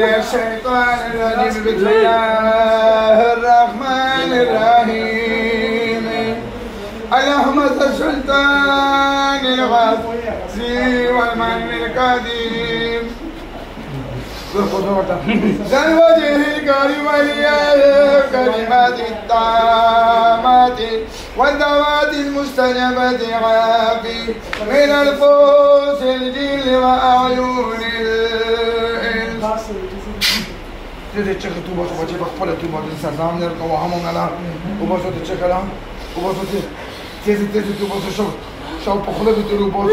الشيطان الرجيم بسم الله الرحمن الرحيم اللهم السلطان الغازي والمن القديم ذا الوجه الكريم الكلمات التامات والدعوات المستجابة عافي من الفوس الجل وأعين تدي تشخ توبة توبة بخبل توبة السلام نركو وهمون على وبصو تشخلا وبصو تيزي توبة شو بخلة توبة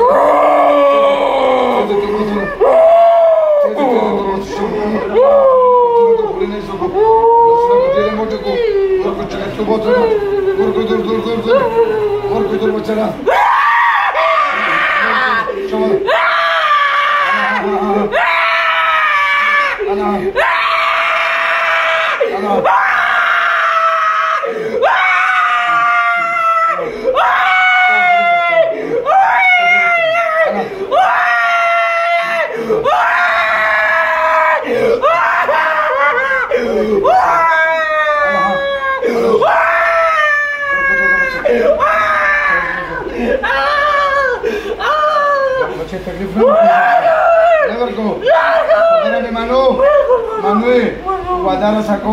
Wadara sako,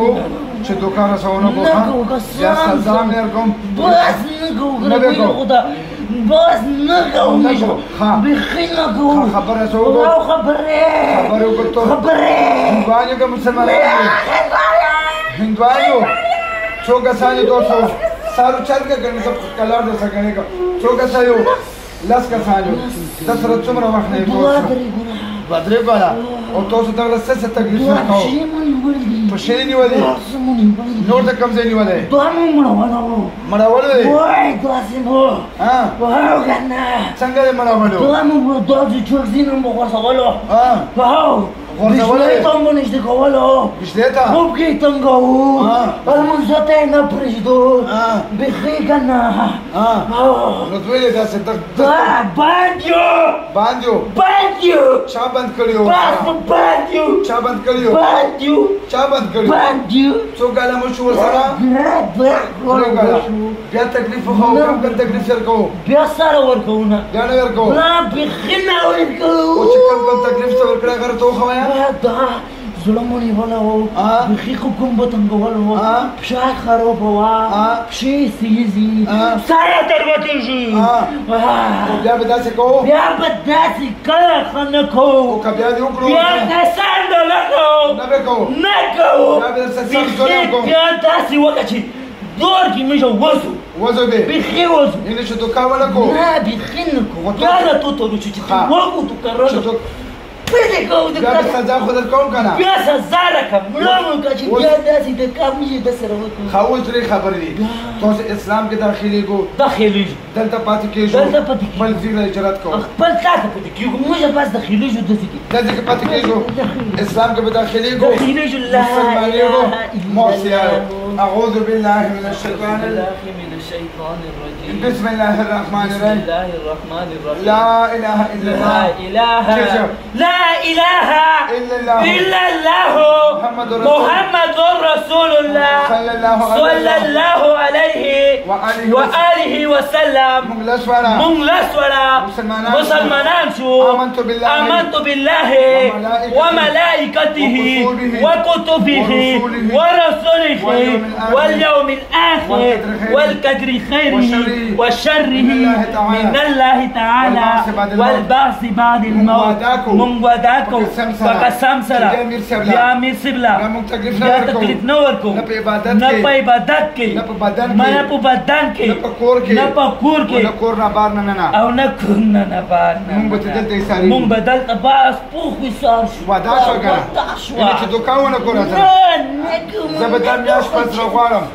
chedukara saono boha, ya sazam nerkom. Bas nago, bas nago, ha, bikhina go. Khabar asogo. Khabar ugoto. Hinduanyo ka musalman. Hinduanyo. Choga sayo doso. Saru chal ka karne ka kalar dosa karne ka. Choga sayo. Las ka sayo. 10 rat chumra wakhne doso. بدري بلا أوتوس تغلى سلسلة تجلس نكو فشيني ودي نور تكم زيني ودي مراولو واي دواسينو واو كنا سانغالي مراولو دوامو دوزي تشوزينو مغوصولو واو بشليتا منش دكولو بشليتا مبكي تنغو المنزوتين بريدو بخيقنا نتويلي دا ستك بانديو شابند کړیو شابند کړیو څو کاله مو شو سره بیا تکلیف خو کوم تکلیف سره کو بیا سره ورکوونه بیا نه ورکو لا بخنه ورکو او چې کوم تکلیف سره ورکړه غره تو خوایا دا ظلمونی ولا هو بخيخكم بتنقول هو بشاي خروب هو بشي سيزي سايا تربتيجي بيا بداسكو خنكو وكبيا يوكلو بيا تساندو نكو بيا بداسكو بيا داسي وكاتي دوركي مشو وزو دي بخي وزو إني شتو كاولكو لا بخينكو وكالا توتو روشي وكو تكررو بيدكو بيا بسزا خد الكون كنا بيا سزارك ملامو كاشي بيا داسي دكامي دسروكو خاوز ري خبري توس اسلام के दाखिली को दलता पाती के जो बल जिला इजरात को बल ताक पाती के मुझे बस दाखिली जो दसी की दलता के पाती के जो اسلام के दाखिली को مسلمانيو موسيا اعوذ بالله من الشيطان الرجيم بسم الله الرحمن الرحيم لا اله الا الله لا اله الا الله محمد رسول الله صلى الله عليه وآله وسلم مغلسولا مسلمان شو آمنت بالله وملائكته وكتبه ورسوله واليوم الآخر والقدر خيره وشره من الله تعالى والبعث بعد الموت من وداكو وقسم سلا يا أمير سبلا يا تكليف نوركو نپا عبادت کی نپا بدن کی نپا کور کی او نکور نا بار مون بدلت باس پوخوی سار شو ودا شو گنا اینه چه دوکاو نکور ازا زبدان میاش پس رو غوارم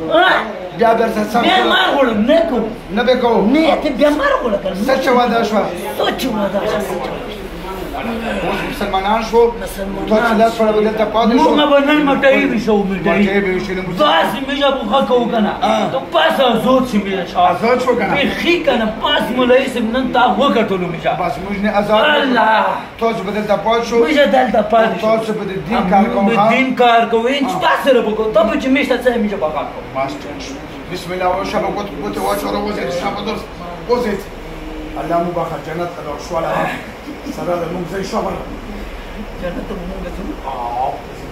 بیا برسه سم بیا مار غولم نکو نبکو نیت بیا مار غولم سچ ودا شو سچ ودا شو اوس مسلمانان شو تو چې لاس پر بدلته پاتې شو موږ به نن مټۍ وشو مټۍ به وشو داسې مې بوخه کوو که نه ته پاس ازاد شي مې آزاد شو که نه بیخي که نه پاس مولوي صاحب نن تا وکتلو مې بس موږ نه آزاد الله تاسو بدلته پاتې شو موږ دلته پاتې شو تاسو به د دین کار کوو د دین کار کوو چې تا سره به کوو ته به چې مې شته څه مې بغا کوو بسم الله وشبه قوت واشر وزير شاب درس وزيت اللهم باخ جنات لو شو على سلام المهم زي شهر جنت موږ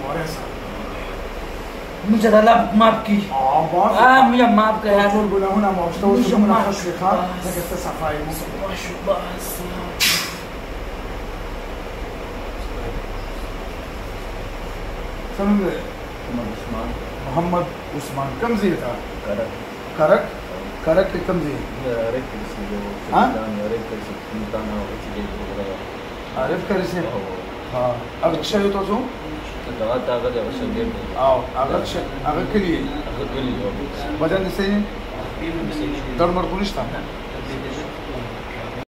مورسا مجھے اللہ معاف کی مجھے معاف کر ټول ګناهونه معاف او شمونه خشوي خان زګسته صفای محمد عثمان کم زی تھا کرک کم زی عارف کری سے हाँ अगर शरीर तो जो अगर के लिए वजन से दर मर पुलिस था